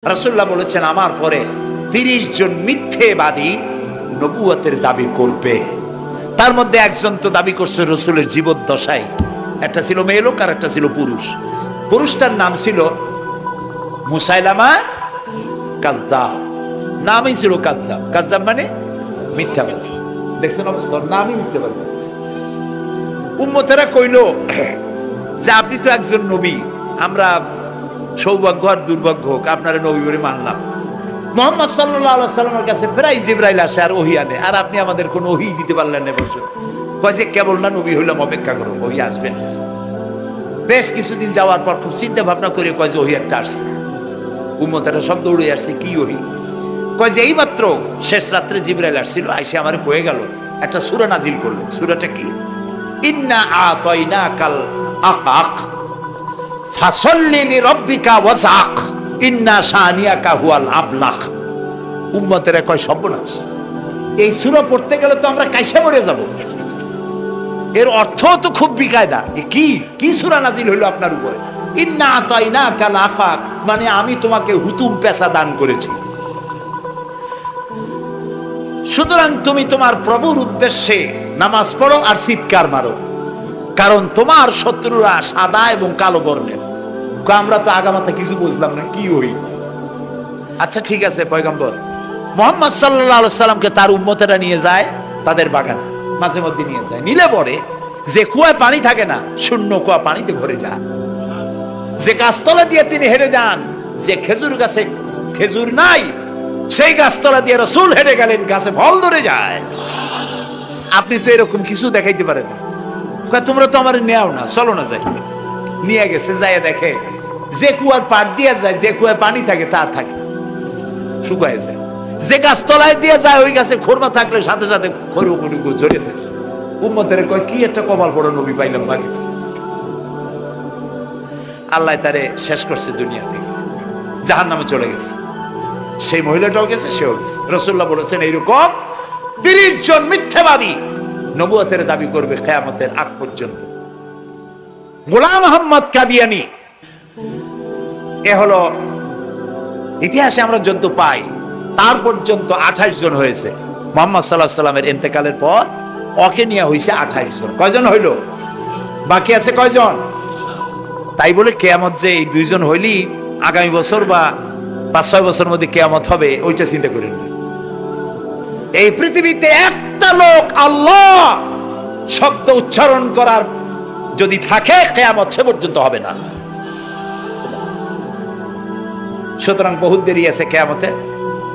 রাসূলুল্লাহ বলেছেন আমার পরে ৩০ জন মিথ্যেবাদী নবুয়তের দাবি করবে। তার মধ্যে একজন তো দাবি করছে রাসূলের জীবদ্দশায়, একটা ছিল মেয়ে লোক আর একটা ছিল পুরুষ। পুরুষটার নাম ছিল মুসাইলামা কাযযাব, নামই ছিল কাযযাব। কাযযাব মানে মিথ্যাবাদী। দেখছেন অবস্থা, নামই মিথ্যাবাদী। উম্মতেরা কইল যে আপনি তো একজন নবী, আমরা সৌভাগ্য আর দুর্ভাগ্য হোক আপনারা নবী বলে মানলাম। মুহাম্মদ সাল্লাল্লাহু আলাইহি ওয়াসাল্লামের কাছে প্রায় জিবরাইল আসে আর ওহী আনে, আর আপনি আমাদের কোনো ওহী দিতে পারলেন না। বলছো কয় যে কেবল না নবী হইলাম, অপেক্ষা করো ওহী আসবেন। বেশ কিছুদিন যাওয়ার পর খুব চিন্তা ভাবনা করে কয় যে ওহী একটা আসছে। উম্মতেরা সব দৌড়ে আসছে, কি ওহী? কয় যে এইমাত্র শেষ রাত্রে জিবরাইল আসছিল, আইসে আমারে কয়ে গেল একটা সূরা নাজিল করলো। সূরাটা কি? ইন্না আতাইনাকাল আকাক ফাসাল্লি লিরাব্বিকা ওয়াজআক ইন্না শানিয়াকা হুয়াল আবলাহ। উম্মতেরা কয় সর্বনাশ, এই সূরা পড়তে গেলে তো আমরা কাইসা মরে যাব। এর অর্থ তো খুব বিকায়দা। কি কি সূরা নাজিল হইল আপনার উপরে? ইন্না আতাইনাকাল আকাক মানে আমি তোমাকে হুতুম পেশা দান করেছি, সুতরাং তুমি তোমার প্রভুর উদ্দেশ্যে নামাজ পড়ো আর চিৎকার মারো, কারণ তোমার শত্রুরা সাদা এবং কালো বর্ণের। আমরা তো আগামাথা কিছু বুঝলাম না, কি হই? আচ্ছা ঠিক আছে, পয়গম্বর মুহাম্মদ সাল্লাল্লাহু আলাইহি সাল্লামকে তার উম্মতেরা নিয়ে যায় তাদের বাগানে, মাঝে মধ্যে নিয়ে যায়। নিলে পরে যে কুয়ায় পানি থাকে না, শূন্য কুয়া পানিতে ভরে যায়। যে গাছতলা দিয়ে তিনি হেঁটে যান, যে খেজুর গাছে খেজুর নাই সেই গাছতলা দিয়ে রাসূল হেঁটে গেলেন, গাছে ফল ধরে যায়। আপনি তো এরকম কিছু দেখাইতে পারেন না। তোমরা তো আমার নেও না, চলো না যাই। নিয়ে গেছে, যাই দেখে যে কুয়ার পাড় দিয়ে যায়, যে কুয়ায় পানি থাকে তা থাকে না, শুকায় যায়। যে গাছতলায় দিয়ে যায় ওই গাছে খোরমা থাকলে সাথে সাথে খড়গুলো ঝরে যায়। উম্মতের কয় কি একটা কপাল পড়ো নবী পাইলাম ভাগে। আল্লাহ তারে শেষ করছে দুনিয়া থেকে, জাহান্নামে চলে গেছে। সেই মহিলাটাও গেছে, সেও গেছে। রাসূলুল্লাহ বলেছেন এইরকম ৩০ জন মিথ্যাবাদী নবুয়তের দাবি করবে কিয়ামতের আগ পর্যন্ত। গোলাম আহমদ কাদিয়ানী, এ হলো ইতিহাসে আমরা যত পাই তার পর্যন্ত ২৮ জন হয়েছে। মুহাম্মদ সাল্লাল্লাহু আলাইহি সাল্লামের ইন্তেকালের পর ওকে নিয়ে হয়েছে ২৮ জন। কয়জন হইল? বাকি আছে কয়জন? তাই বলে কিয়ামত যে এই ২ জন হইলি আগামী বছর বা ৫-৬ বছরের মধ্যে কিয়ামত হবে ওইটা চিন্তা করেন না। এই পৃথিবীতে একটা লোক আল্লাহ শব্দ উচ্চারণ করার যদি থাকে কিয়ামত সে পর্যন্ত হবে না। সুতরাং বহুত দেরি আছে কিয়ামতে।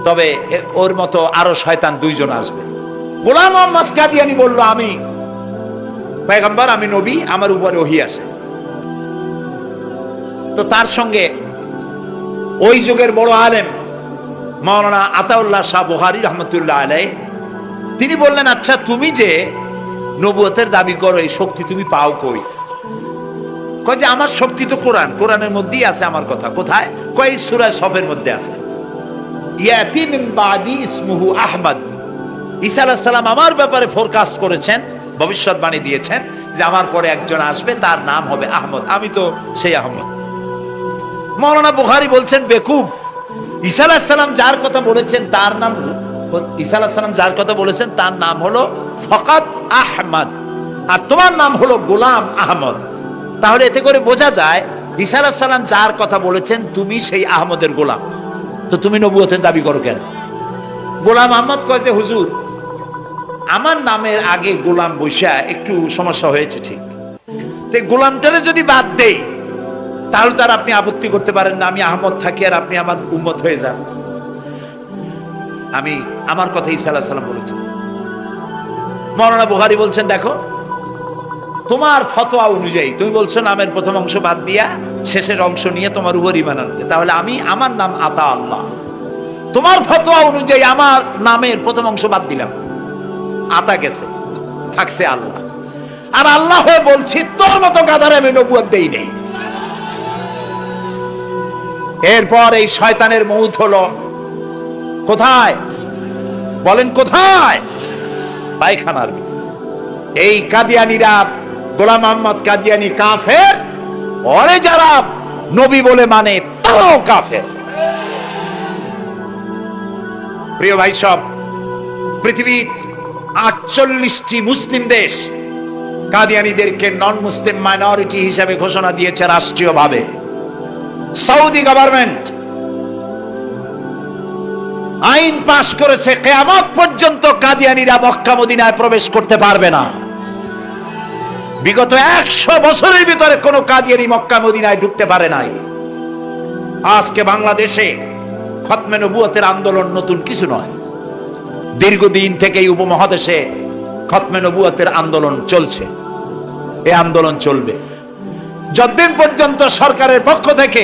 তবে ওর মতো আরো শয়তান ২ জন আসবে। গোলাম আহমদ কাদিয়ানী বলল আমি পয়গম্বর, আমি নবী, আমার উপরে ওহী আসে। তো তার সঙ্গে ওই যুগের বড় আলেম মাওলানা আতাউল্লাহ শাহ বুখারী রাহমাতুল্লাহ আলাইহি, তিনি বললেন আচ্ছা তুমি যে নবুয়তের দাবি করো এই শক্তি তুমি পাও কই? কয় যে আমার শক্তি তো কোরআন, কোরআনের মধ্যেই আছে আমার কথা। কোথায়? কয় সূরা সফের মধ্যে আছে। ইয়াতি মিন বাদি ইসমুহু আহমদ। ঈসা আলাইহিস সালাম আমার ব্যাপারে ফোরকাস্ট করেছেন, ভবিষ্যৎবাণী দিয়েছেন যে আমার পরে একজন আসবে, তার নাম হবে আহমদ। আমি তো সেই আহমদ। মাওলানা বুখারী বলছেন বেকুব, ঈসা আলাইহিস সালাম যার কথা বলেছেন তার নাম, ঈসা আলাইহিস সালাম যার কথা বলেছেন তার নাম হলো ফকাত আহমদ, আর তোমার নাম হলো গোলাম আহমদ। তাহলে এতে করে বোঝা যায় ঈসা আলাইহিস সালাম যার কথা বলেছেন তুমি সেই আহমদের গোলাম, তো তুমি নবুয়তের দাবি করো কেন? গোলাম আহমদ কয় যে হুজুর আমার নামের আগে গোলাম বৈশা একটু সমস্যা হয়েছে, ঠিক তো গোলামটারে যদি বাদ দেই তাহলে তার আপনি আপত্তি করতে পারেন না, আমি আহমদ থাকি আর আপনি আমার উম্মত হয়ে যান। আমি আমার কথা ঈসা আলাইহিস সালাম বলেছেন। মাওলানা বুখারী বলছেন দেখো তোমার ফতোয়া অনুযায়ী তুমি বলছো নামের প্রথম অংশ বাদ দিয়া শেষের অংশ নিয়ে তোমার উপর ঈমান আনতে, তাহলে আমি আমার নাম আতা আল্লাহ। তোমার ফতোয়া অনুযায়ী আমার নামের প্রথম অংশ বাদ দিলাম, আতা গেছে, থাকছে আল্লাহ। আর আল্লাহ হয়ে বলছি তোর মতো গাধারে আমি নবুয়ত দেই নেই। এরপর এই শয়তানের মউত হলো কোথায়? বলেন কোথায়? পায়খানার ভিতরে। এই কাদিয়ানীরা, গোলাম আহমদ কাদিয়ানী কাফের, ওরে যারা নবী বলে মানে তারাও কাফের। প্রিয় ভাই সব, পৃথিবীর 48টি মুসলিম দেশ কাদিয়ানীদেরকে নন মুসলিম মাইনরিটি হিসেবে ঘোষণা দিয়েছে রাষ্ট্রীয়ভাবে। সৌদি গভর্নমেন্ট আইন পাশ করেছে, কিয়ামত পর্যন্ত কাদিয়ানীরা মক্কা মদিনায় প্রবেশ করতে পারবে না। বিগত 100 বছরের ভিতরে কোনো কাদিয়ানী মক্কা মদিনায় ঢুকতে পারে নাই। আজকে বাংলাদেশে খতমে নবুয়তের আন্দোলন নতুন কিছু নয়। দীর্ঘদিন থেকে এই উপমহাদেশে খতমে নবুয়তের আন্দোলন চলছে। এই আন্দোলন চলবে যতদিন পর্যন্ত সরকারের পক্ষ থেকে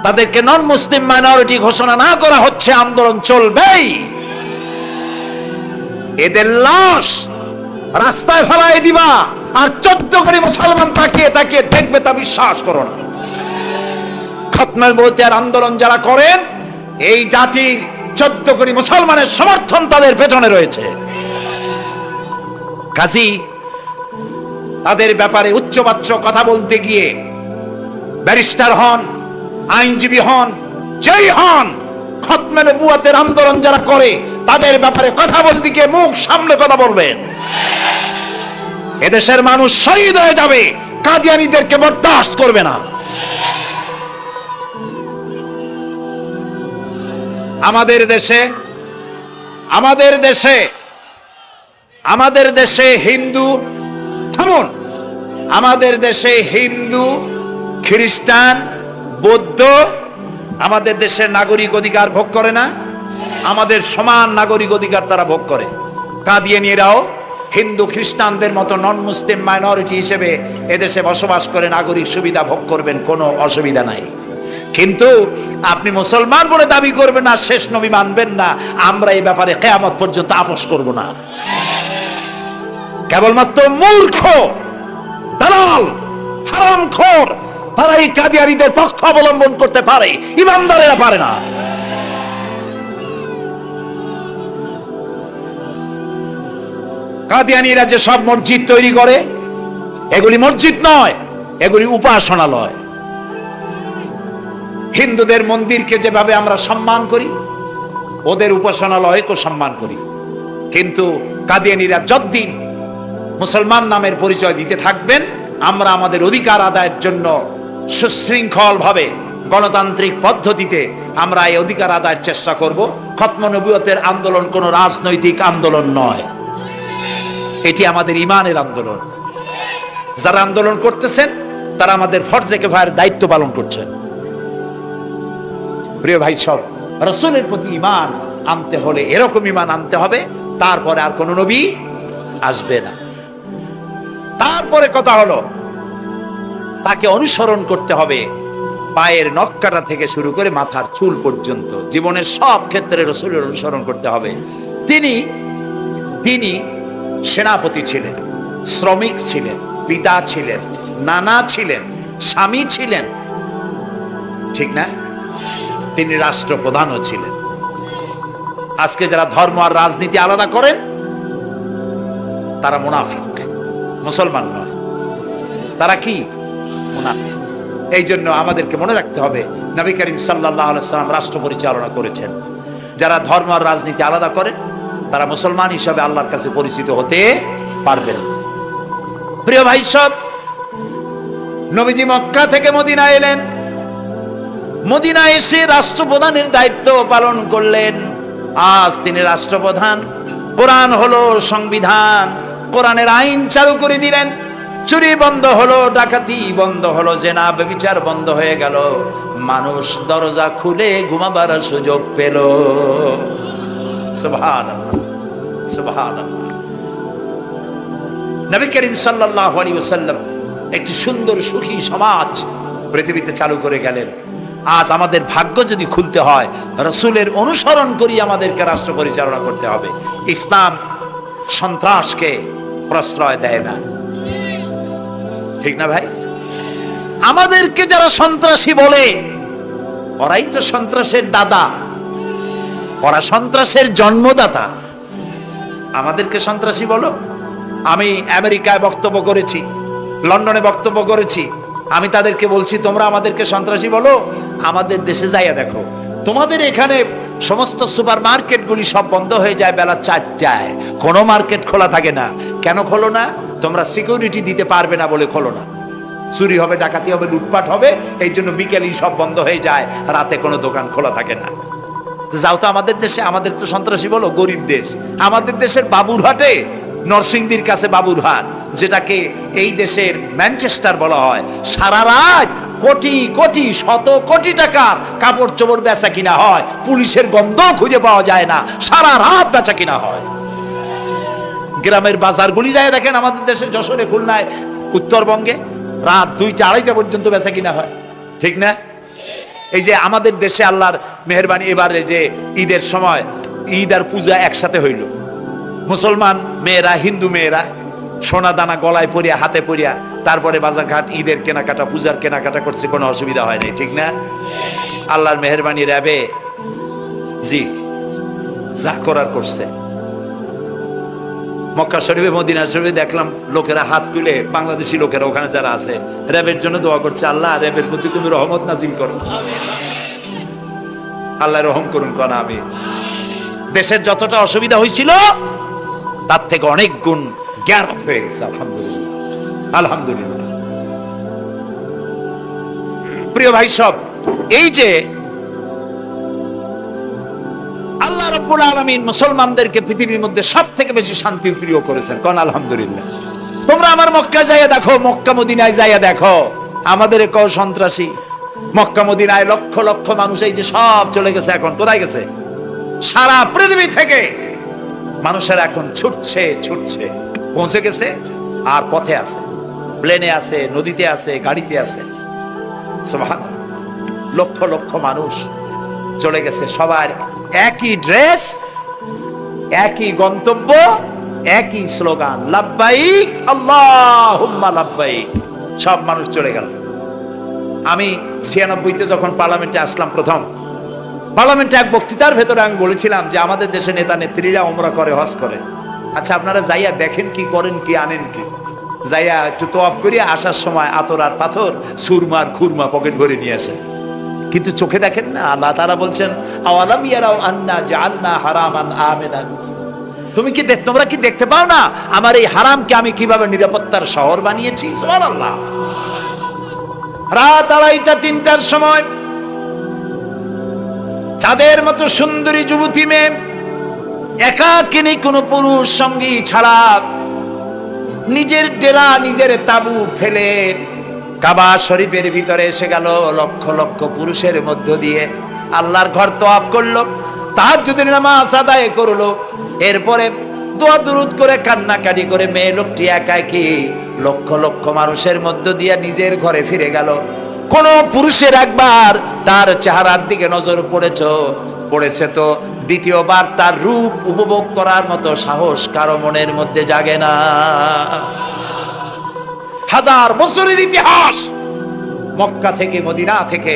তাদেরকে নন মুসলিম মাইনরিটি ঘোষণা না করা হচ্ছে, আন্দোলন চলবেই। এদের লাশ রাস্তায় ফেলাই দিবা আর 14 কোটি মুসলমান তাকিয়ে তাকিয়ে দেখবে, তা বিশ্বাস করো না। খতমে নবুয়তের আন্দোলন যারা করেন, এই জাতির 14 কোটি মুসলমানের সমর্থন তাদের পেছনে রয়েছে। কাজী তাদের ব্যাপারে উচ্চবাচ্য কথা বলতে গিয়ে ব্যারিস্টার হন, আইনজীবী হন, যেই হন, খতমে নবুয়তের আন্দোলন যারা করে তাদের ব্যাপারে কথা বলতে গিয়ে মুখ সামনে কথা বলবেন। এদেশের মানুষ শহীদ হয়ে যাবে, কাদিয়ানীদেরকে বরদাস্ত করবে না। আমাদের দেশে হিন্দু, থামুন, আমাদের দেশে হিন্দু, খ্রিস্টান, বৌদ্ধ আমাদের দেশের নাগরিক অধিকার ভোগ করে না? আমাদের সমান নাগরিক অধিকার তারা ভোগ করে। কাদিয়ানীরাও হিন্দু খ্রিস্টানদের মতো নন মুসলিম মাইনরিটি হিসেবে এদেশে বসবাস করে নাগরিক সুবিধা ভোগ করবেন, কোনো অসুবিধা নাই। কিন্তু আপনি মুসলমান বলে দাবি করবেন না, শেষ নবী মানবেন না, আমরা এই ব্যাপারে কিয়ামত পর্যন্ত আপোষ করব না। কেবলমাত্র মূর্খ, দালাল, হারামখোর তারা এই কাদিয়ানীদের পক্ষ অবলম্বন করতে পারে, ইমানদারেরা পারে না। কাদিয়ানীরা যে সব মসজিদ তৈরি করে, এগুলি মসজিদ নয়, এগুলি উপাসনালয়। হিন্দুদের মন্দিরকে যেভাবে আমরা সম্মান করি, ওদের উপাসনালয়কে সম্মান করি। কিন্তু কাদিয়ানীরা যতদিন মুসলমান নামের পরিচয় দিতে থাকবেন, আমরা আমাদের অধিকার আদায়ের জন্য সুশৃঙ্খল ভাবে গণতান্ত্রিক পদ্ধতিতে আমরা এই অধিকার আদায়ের চেষ্টা করব। খতমে নবুয়তের আন্দোলন কোনো রাজনৈতিক আন্দোলন নয়, এটি আমাদের ইমানের আন্দোলন। যারা আন্দোলন করতেছেন তারা আমাদের ফরজে কিফায়ার দায়িত্ব পালন করছেন। প্রিয় ভাই সব, রাসূলের প্রতি ঈমান আনতে হলে এরকম ঈমান আনতে হবে, তারপরে আর কোন নবী আসবে না। তারপরে কথা হলো তাকে অনুসরণ করতে হবে, পায়ের নখকাটা থেকে শুরু করে মাথার চুল পর্যন্ত জীবনের সব ক্ষেত্রে রাসূলের অনুসরণ করতে হবে। তিনি সেনাপতি ছিলেন, শ্রমিক ছিলেন, পিতা ছিলেন, নানা ছিলেন, স্বামী ছিলেন, ঠিক না? তিনি রাষ্ট্রপ্রধানও ছিলেন। আজকে যারা ধর্ম আর রাজনীতি আলাদা করেন তারা মুনাফিক, মুসলমান নয়, তারা কি? মুনাফিক। এই জন্য আমাদেরকে মনে রাখতে হবে, নবী করিম সাল্লাল্লাহু আলাইহি ওয়াসাল্লাম রাষ্ট্র পরিচালনা করেছেন। যারা ধর্ম আর রাজনীতি আলাদা করে তারা মুসলমান হিসাবে আল্লাহর কাছে পরিচিত হতে পারবেন। প্রিয় ভাই সব, নবীজি মক্কা থেকে মদিনা এলেন, মদিনা এসে রাষ্ট্রপ্রধানের দায়িত্ব পালন করলেন। আজ তিনি রাষ্ট্রপ্রধান, কোরআন হলো সংবিধান, কোরআনের আইন চালু করে দিলেন। চুরি বন্ধ হলো, ডাকাতি বন্ধ হলো, জেনা ব্যভিচার বন্ধ হয়ে গেল, মানুষ দরজা খুলে ঘুমাবার সুযোগ পেল। সুবহানাল্লাহ, সুবহানাল্লাহ। নবী করিম সাল্লাল্লাহু আলাইহি ওয়াসাল্লাম একটি সুন্দর সুখী সমাজ পৃথিবীতে চালু করে গেলেন। আজ আমাদের ভাগ্য যদি খুলতে হয়, রাসূলের অনুসরণ করি আমাদেরকে রাষ্ট্র পরিচালনা করতে হবে। ইসলাম সন্ত্রাসকে প্রশ্রয় দেয় না, ঠিক না ভাই? আমাদেরকে যারা সন্ত্রাসী বলে, ওরাই তো সন্ত্রাসের দাদা, ওরা সন্ত্রাসের জন্মদাতা। আমাদেরকে সন্ত্রাসী বলো? আমি আমেরিকায় বক্তব্য করেছি, লন্ডনে বক্তব্য করেছি, আমি তাদেরকে বলছি তোমরা আমাদেরকে সন্ত্রাসী বলো? আমাদের দেশে যাইয়া দেখো, তোমাদের এখানে সমস্ত সুপার মার্কেটগুলি সব বন্ধ হয়ে যায় বেলা 4টায়, কোনো মার্কেট খোলা থাকে না। কেন খোলো না? তোমরা সিকিউরিটি দিতে পারবে না বলে খোলো না। চুরি হবে, ডাকাতি হবে, লুটপাট হবে, এই জন্য বিকেলেই সব বন্ধ হয়ে যায়, রাতে কোনো দোকান খোলা থাকে না। যাও তো আমাদের দেশে, আমাদের তো সন্ত্রাসী বলো গরিব দেশ, আমাদের দেশের বাবুরহাটে, নরসিংদীর কাছে বাবুরহাট, যেটাকে এই দেশের ম্যানচেস্টার বলা হয়, সারা রাত কোটি কোটি শত কোটি টাকার কাপড় চোপড় বেচা কিনা হয়, পুলিশের গন্ধ খুঁজে পাওয়া যায় না, সারা রাত বেচা কিনা হয়। গ্রামের বাজারগুলি যায় দেখেন, আমাদের দেশে যশোরে, খুলনায়, উত্তরবঙ্গে রাত 2টা 2:30 পর্যন্ত বেচা কিনা হয়, ঠিক না? এই যে আমাদের দেশে আল্লাহর মেহেরবানি, এবারে যে ঈদের সময় ঈদ আর পূজা একসাথে হইল, মুসলমান মেয়েরা, হিন্দু মেয়েরা সোনা দানা গলায় পরিয়া, হাতে পরিয়া, তারপরে বাজারঘাট ঈদের কেনাকাটা, পূজার কেনাকাটা করছে, কোনো অসুবিধা হয়নি, ঠিক না? আল্লাহর মেহেরবানি র্যাবে জি যা করার করছে। মক্কা শরীফে, মদিনা শরীফে দেখলাম লোকেরা হাত তুলে, বাংলাদেশি লোকেরা ওখানে যারা আছে, র্যাবের জন্য দোয়া করছে, আল্লাহ র্যাবের প্রতি তুমি রহমত নাজিল করো, আল্লাহ রহম করুন কোন। আমি দেশের যতটা অসুবিধা হয়েছিল তার থেকে অনেক গুণ জ্ঞান হয়ে গেছে, আলহামদুলিল্লাহ, আলহামদুলিল্লাহ। প্রিয় ভাই সব, এই যে আল্লাহ রাব্বুল আলামিন মুসলমানদেরকে পৃথিবীর মধ্যে সবথেকে বেশি শান্তি প্রিয় করেছেন, কোন আলহামদুলিল্লাহ। তোমরা আমার মক্কা যাইয়া দেখো, মক্কা মদিনায় যাইয়া দেখো, আমাদের কেউ সন্ত্রাসী, মক্কা মদিনায় লক্ষ লক্ষ মানুষ এই যে সব চলে গেছে, এখন কোথায় গেছে? সারা পৃথিবী থেকে মানুষের এখন ছুটছে ছুটছে, পৌঁছে গেছে, আর পথে আছে, প্লেনে আছে, নদীতে আছে, গাড়িতে আছে, সুবহানাল্লাহ। লক্ষ লক্ষ মানুষ চলে গেছে, সবার একই ড্রেস, একই গন্তব্য, একই স্লোগান, লাব্বাইক আল্লাহুম্মা লাব্বাইক। সব মানুষ চলে গেল। আমি 96-তে যখন পার্লামেন্টে আসলাম, প্রথম পার্লামেন্টে এক বক্তৃতার ভেতরে আমি বলেছিলাম যে আমাদের দেশে নেতা নেত্রীরা ওমরা করে, হজ করে। আচ্ছা আপনারা যাইয়া দেখেন কি করেন, কি আনেন কি? যাইয়া একটু তোয়াফ করিয়া আসার সময় আতর আর পাথর, সুরমার খুরমা পকেট ভরে নিয়ে আসে, কিন্তু চোখে দেখেন না। আল্লাহ তাআলা বলছেন, আওয়ালাম ইয়ারাউ আন্না জাআলনা হারামান আমিনান, তোমরা কি দেখতে পাও না আমার এই হারামকে আমি কিভাবে নিরাপত্তার শহর বানিয়েছি? সুবহানাল্লাহ। রাত 2:30-3টার সময় চাঁদের মতো সুন্দরী যুবতী মেয়ে, একাকিনী, কোনো পুরুষ সঙ্গী ছাড়া, নিজের ডেরা, নিজের তাবু ফেলে কাবা শরীফের ভিতরে এসে গেল, লক্ষ লক্ষ পুরুষের মধ্য দিয়ে আল্লাহর ঘর তওয়াফ করলো, তাহাজ্জুদের নামাজ আদায় করলো, এরপরে দোয়া দুরুদ করে কান্নাকাটি করে মেয়ে লোকটি একাকী লক্ষ লক্ষ মানুষের মধ্য দিয়ে নিজের ঘরে ফিরে গেল। কোন পুরুষের একবার তার চেহারার দিকে নজর পড়েছে তো দ্বিতীয়বার তার রূপ উপভোগ করার মতো সাহস কারো মনের মধ্যে জাগে না। হাজার বছরের ইতিহাস, মক্কা থেকে, মদিনা থেকে,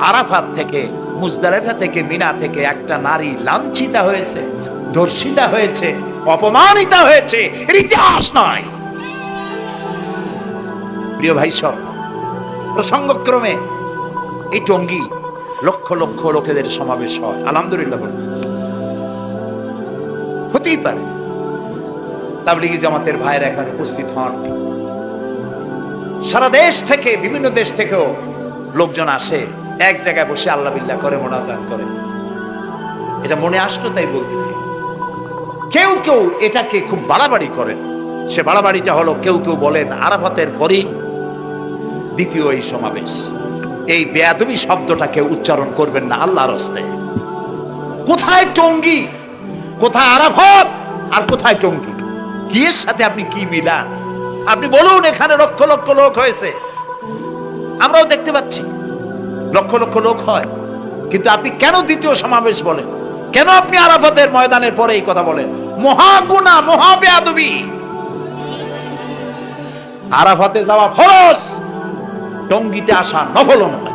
আরাফাত থেকে, মুজদালিফা থেকে, মিনা থেকে একটা নারী লাঞ্ছিতা হয়েছে, ধর্ষিতা হয়েছে, অপমানিতা হয়েছে, এর ইতিহাস নয়। প্রিয় ভাই সব, প্রসঙ্গক্রমে এই টঙ্গী লক্ষ লক্ষ লোকেদের সমাবেশ হয়, আলহামদুলিল্লাহ বলুন। হতেই পারে তাবলীগী জামাতের ভাইয়েরা এখানে উপস্থিত হন, সারা দেশ থেকে, বিভিন্ন দেশ থেকেও লোকজন আসে, এক জায়গায় বসে আল্লাহ বিল্লাহ করে, মোনাজাত করে। এটা মনে আসলো তাই বলতেছি। কেউ কেউ এটাকে খুব বাড়াবাড়ি করেন। সে বাড়াবাড়িটা হলো, কেউ কেউ বলেন আরাফাতের পরেই দ্বিতীয় এই সমাবেশ। এই বেয়াদবি শব্দটাকে উচ্চারণ করবেন না আল্লাহর হস্তে। কোথায় টঙ্গী, কোথায় আরাফাত, আর কোথায় টঙ্গী? কি এর সাথে আপনি কি মিলান? আপনি বলুন, এখানে লক্ষ লক্ষ লোক হয়েছে, আমরাও দেখতে পাচ্ছি লক্ষ লক্ষ লোক হয়, কিন্তু আপনি কেন দ্বিতীয় সমাবেশ বলেন? কেন আপনি আরাফাতের ময়দানের পরে এই কথা বলেন? মহা গুনাহ, মহা বেয়াদবি। আরাফাতে যাওয়া ফরজ, টঙ্গীতে আসা নফল নয়।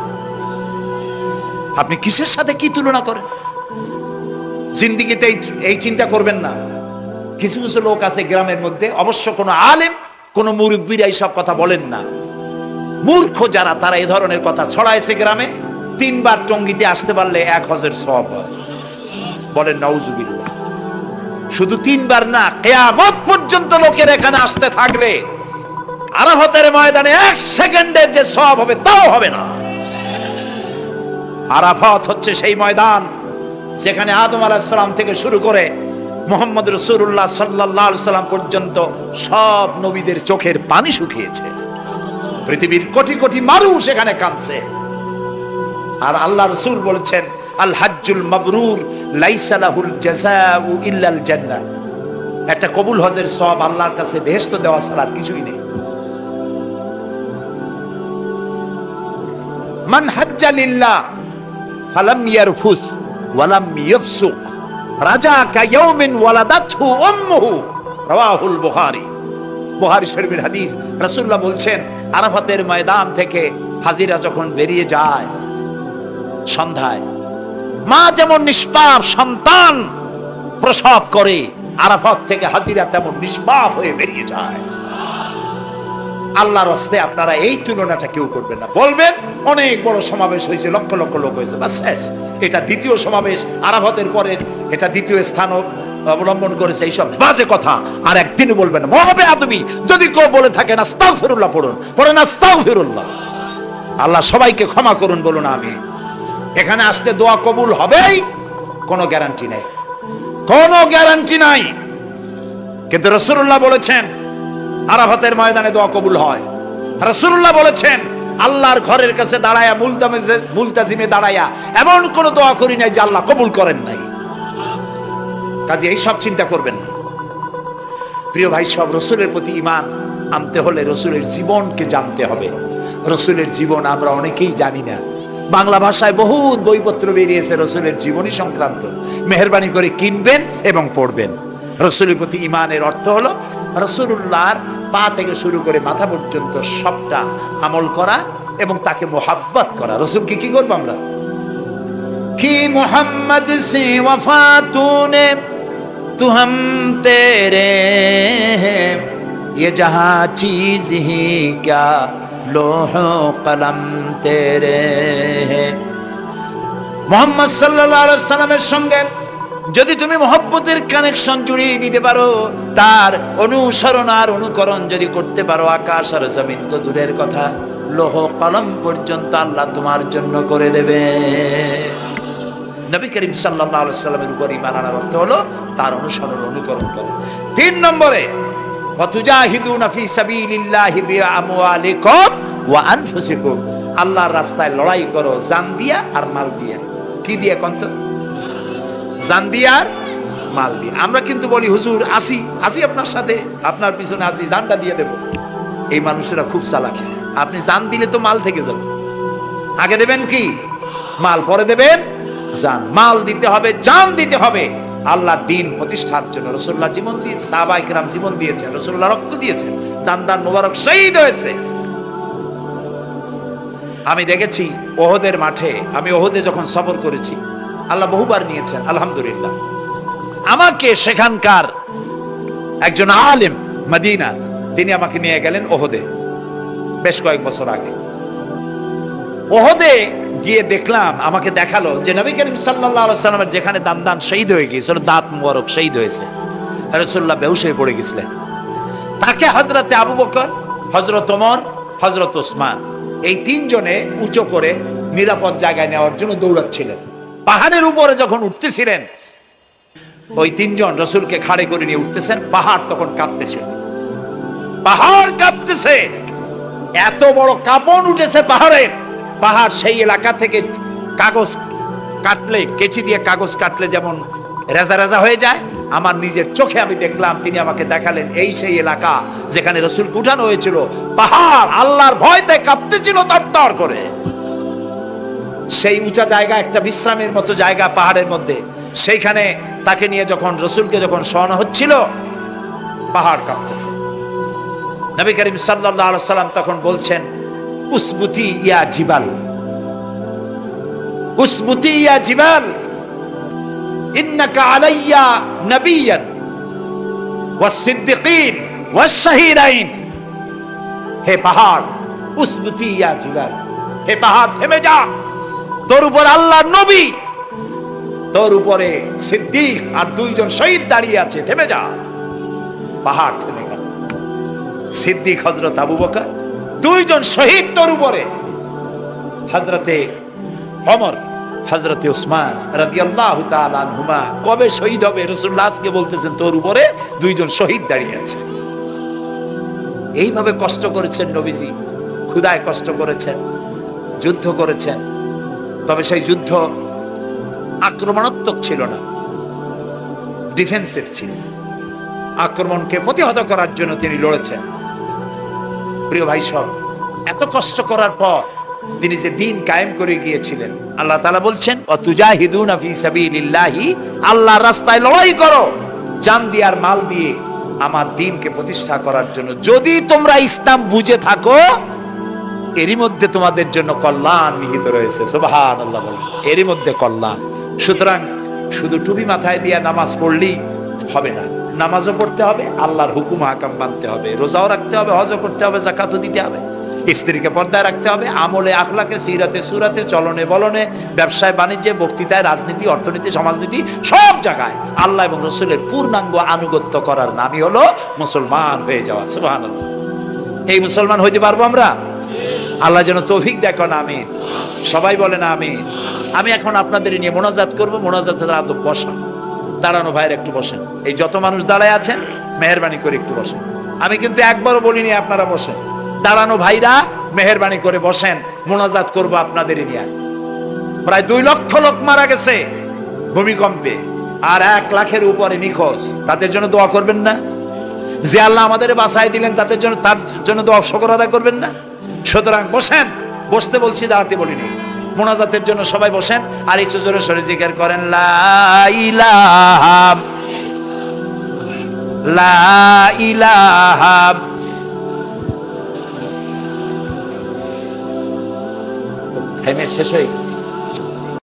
আপনি কিসের সাথে কি তুলনা করেন? জিন্দেগিতে এই চিন্তা করবেন না। কিছু কিছু লোক আছে গ্রামের মধ্যে, অবশ্য কোনো আলেম, কোন মুরব্বীরা এইসব কথা বলেন না। মূর্খ যারা, তারা এই ধরনের কথা ছড়াইছে গ্রামে, 3 বার টঙ্গিতে আসতে পারলে 1 হজের সওয়াব হয়। বলেন নাউজুবিল্লাহ। শুধু 3 বার না, কিয়ামত পর্যন্ত লোকের এখানে আসতে থাকলে আরাফাতের ময়দানে 1 সেকেন্ডের যে সওয়াব হবে তাও হবে না। আরাফাত হচ্ছে সেই ময়দান যেখানে আদম আলাইহিস সালাম থেকে শুরু করে মুহাম্মদ রাসূলুল্লাহ সাল্লাল্লাহু আলাইহি সাল্লাম পর্যন্ত সব নবীদের চোখের পানি শুকিয়েছে। পৃথিবীর কোটি কোটি মানুষ এখানে কাঁদছে। আর আল্লাহ রাসূল বলেছেন, আল হাজ্জুল মাবরুর লাইসা লাহুল জাযাউ ইল্লাল জান্নাহ। একটা কবুল হজের সওয়াব আল্লাহর কাছে বেহেশত দেওয়া ছাড়া কিছুই নেই। মান হাজ্জা লিল্লাহ ফালাম ইয়ারফুস ওয়ালাম ইয়াফসুক রাজা কায়াউমিন ওয়ালাদাতহু উম্মুহু, রাওয়াহুল বুখারী। বুখারী শরীফের হাদিস। রাসূলুল্লাহ বলছেন, আরাফাতের ময়দান থেকে হাজিরা যখন বেরিয়ে যায় সন্ধ্যায়, মা যেমন নিষ্পাপ সন্তান প্রসব করে, আরাফাত থেকে হাজিরা তেমন নিষ্পাপ হয়ে বেরিয়ে যায়। আল্লাহর রাস্তায় আপনারা এই তুলনাটা কেউ করবেন না। বলবেন অনেক বড় সমাবেশ হয়েছে, লক্ষ লক্ষ লোক হয়েছে, বাস শেষ। এটা দ্বিতীয় সমাবেশ, আরাফাতের পরে এটা দ্বিতীয় স্থান অবলম্বন করেছে। এইসব বাজে কথা আর একদিনও বলবেন না। মহাবে আদমি যদি কেউ বলে থাকেন আস্তাগফিরুল্লাহ পড়ুন আস্তাগফিরুল্লাহ। আল্লাহ সবাইকে ক্ষমা করুন বলুন আমি। এখানে আসতে দোয়া কবুল হবেই কোনো গ্যারান্টি নেই, কোনো গ্যারান্টি নাই। কিন্তু রাসূলুল্লাহ বলেছেন আরাফাতের ময়দানে দোয়া কবুল হয়। রাসূলুল্লাহ বলেছেন আল্লাহর ঘরের কাছে দাঁড়ায়া মুলতাজিমে দাঁড়ায়া এমন কোন দোয়া করি নাই যে আল্লাহ কবুল করেন নাই। কাজে এই সব চিন্তা করবেন না প্রিয় ভাই। সব রাসূলের প্রতি ঈমান আনতে হলে রাসূলের জীবনকে জানতে হবে। রাসূলের জীবন আমরা অনেকেই জানি না। বাংলা ভাষায় বহুত বইপত্র বেরিয়েছে রাসূলের জীবনী সংক্রান্ত। মেহেরবানি করে কিনবেন এবং পড়বেন। রাসূলের প্রতি ঈমানের অর্থ হলো রাসূলুল্লাহর পা থেকে শুরু করে মাথা পর্যন্ত সবটা আমল করা এবং তাকে মোহাব্বত করা। রাসূলকে কি করব আমরা? কি মুহাম্মদ সে ওয়াফা তूने तू हम तेरे हैं ये जहां चीज ही क्या लोह कलम तेरे हैं। মুহাম্মদ সাল্লাল্লাহু আলাইহি সাল্লামের সঙ্গে যদি তুমি মহব্বতের কানেকশন জুড়িয়ে দিতে পারো, তার অনুসরণ আর অনুকরণ যদি করতে পারো, আকাশ আর জমিন তো দূরের কথা, লৌহ কলম পর্যন্ত আল্লাহ তোমার জন্য করে দেবে। নবী করিম সাল্লাল্লাহু আলাইহি সাল্লামের উপর ঈমান আনার অর্থ হলো তার অনুসরণ অনুকরণ করা। 3 নম্বরে ওয়াতুজাহিদুনা ফি সাবিলিল্লাহি বিআমওয়ালিকুম ওয়া আনফুসিকুম। আল্লাহর রাস্তায় লড়াই করো জান দিয়া আর মাল দিয়া। কি দিয়ে কোন তো? জান দিয়া আর মাল দিয়ে। আমরা কিন্তু বলি হুজুর আসি আপনার সাথে, আপনার পিছনে আসি, জানটা দিয়ে দেব। এই মানুষেরা খুব চালাক। আপনি জান দিলে তো মাল থেকে যাবে। আগে দেবেন কি মাল, পরে দেবেন জান। মাল দিতে হবে, জান দিতে হবে আল্লাহর দ্বীন প্রতিষ্ঠার জন্য। রাসূলুল্লাহ জীবন দিয়ে, সাহাবায়ে কেরাম জীবন দিয়েছেন, রাসূলুল্লাহ রক্ত দিয়েছেন, দান মোবারক শহীদ হয়েছে। আমি দেখেছি ওহদের মাঠে, আমি ওহদে যখন সফর করেছি, আল্লাহ বহুবার নিয়েছেন আলহামদুলিল্লাহ। আমাকে সেখানকার একজন আলেম মদিনার, তিনি আমাকে নিয়ে গেলেন ওহদে বেশ কয়েক বছর আগে। ওহদে গিয়ে দেখলাম, আমাকে দেখালো যে নবী করিম সাল্লাল্লাহু আলাইহি সাল্লামের যেখানে দান শহীদ হয়ে গিয়েছিল, দাঁত মুবারক শহীদ হয়েছে, রাসূলুল্লাহ বেহুশ হয়ে পড়ে গেছিলেন। তাকে হযরতে আবু বকর, হযরত ওমর, হযরত ওসমান এই 3 জনে উঁচু করে নিরাপদ জায়গায় নেওয়ার জন্য দৌড়াচ্ছিলেন। পাহাড়ের উপরে যখন উঠতেছিলেন, ওই 3 জন রাসূলকে খাড়ে করে নিয়ে উঠতেছেন। পাহাড় তখন কাঁপতেছিল, পাহাড় কাঁপতেছে, এত বড় কাঁপন উঠেছে পাহাড়ের। পাহাড় সেই এলাকা থেকে কাগজ কাটলে, কেচি দিয়ে কাগজ কাটলে যেমন রেজা রেজা হয়ে যায়, আমার নিজের চোখে আমি দেখলাম। তিনি আমাকে দেখালেন এই সেই এলাকা যেখানে রাসূলকে উঠানো হয়েছিল। পাহাড় আল্লাহর ভয়তে কাঁপতেছিল তরতর করে। সেই উঁচা জায়গা, একটা বিশ্রামের মতো জায়গা পাহাড়ের মধ্যে, সেইখানে তাকে নিয়ে যখন রাসূলকে যখন শোয়ানো হচ্ছিল, পাহাড় কাঁপতেছে। নবী করিম সাল্লাল্লাহু আলাইহি সাল্লাম তখন বলছেন, উসবুতি ইয়া জিবাল, উসবুতি ইয়া জিবাল, ইন্নাকা আলাইয়া নবিয়্যান ওয়াস সিদ্দিকিন ওয়াস শাহীদাইন। হে পাহাড়, উসবুতি ইয়া জিবাল, হে পাহাড় থেমে যা, তোর উপর আল্লাহর নবী, তোর উপরে সিদ্দিক আর দুইজন শহীদ দাঁড়িয়ে আছে, থেমে যা। পাহাড় থেমে গেল। সিদ্দিক হযরত আবু বকর, দুইজন শহীদ তোর উপরে, হযরতে ওমর, হযরতে উসমান রাদিয়াল্লাহু তাআলা আনহুমা। কবে শহীদ হবে রাসূলুল্লাহ আজকে বলতেছেন তোর উপরে দুইজন শহীদ দাঁড়িয়ে আছে। এইভাবে কষ্ট করেছেন নবীজি, ক্ষুধায় কষ্ট করেছেন, যুদ্ধ করেছেন। তবে সেই যুদ্ধ আক্রমণাত্মক ছিল না, ডিফেন্সিভ ছিল। আক্রমণকে প্রতিহত করার জন্য তিনি লড়েছেন। প্রিয় ভাই সব, এত কষ্ট করার পর তিনি যে দিন কায়েম করে গিয়েছিলেন, আল্লাহ তাআলা বলছেন ওয়াতুজাহিদুনা ফি সাবিলিল্লাহি, আল্লাহর রাস্তায় লড়াই করো জান দিয়ে আর মাল দিয়ে আমার দ্বীনকে প্রতিষ্ঠা করার জন্য। যদি তোমরা ইসলাম বুঝে থাকো এরই মধ্যে তোমাদের জন্য কল্যাণ নিহিত রয়েছে। সুবহানাল্লাহ বলেন, এরই মধ্যে কল্যাণ। সুতরাং শুধু টুপি মাথায় দিয়ে নামাজ পড়লেই হবে না, নামাজও পড়তে হবে, আল্লাহর হুকুম হাকাম মানতে হবে, রোজাও রাখতে হবে, হজও করতে হবে, যাকাতও দিতে হবে, স্ত্রীকে পর্দায় রাখতে হবে, আমলে আখলাকে, সিরাতে সুরাতে, চলনে বলনে, ব্যবসায় বাণিজ্যে, বক্তৃতায়, রাজনীতি, অর্থনীতি, সমাজনীতি, সব জায়গায় আল্লাহ এবং রাসূলের পূর্ণাঙ্গ আনুগত্য করার নামই হলো মুসলমান হয়ে যাওয়া। সুবহানাল্লাহ। এই মুসলমান হইতে পারবো আমরা? আল্লাহ যেন তৌফিক দেখো না। আমিন। সবাই বলে না আমিন। আমি এখন আপনাদের নিয়ে মোনাজাত করবো। মোনাজাতের আদব বসা, দাঁড়ানো ভাইয়ের একটু বসেন। এই যত মানুষ দাঁড়ায় আছেন মেহেরবানি করে একটু বসেন। আমি কিন্তু একবারও বলিনি আপনারা বসেন। দাঁড়ানো ভাইরা মেহেরবানি করে বসেন, মোনাজাত করবো আপনাদের নিয়ে। প্রায় 2 লক্ষ লোক মারা গেছে ভূমিকম্পে, আর 1 লাখের উপরে নিখোঁজ। তাদের জন্য দোয়া করবেন না? যে আল্লাহ আমাদের বাঁচাই দিলেন তাদের জন্য, তার জন্য দোয়া শুকর আদায় করবেন না? সুতরাং বসেন, বসতে বলছি, দাঁড়াতে বলিনি। মোনাজাতের জন্য সবাই বসেন, আর একটু জোরে সরে জিকির করেন লা ইলাহা লা ইলাহা টাইমের শেষ হয়ে গেছে।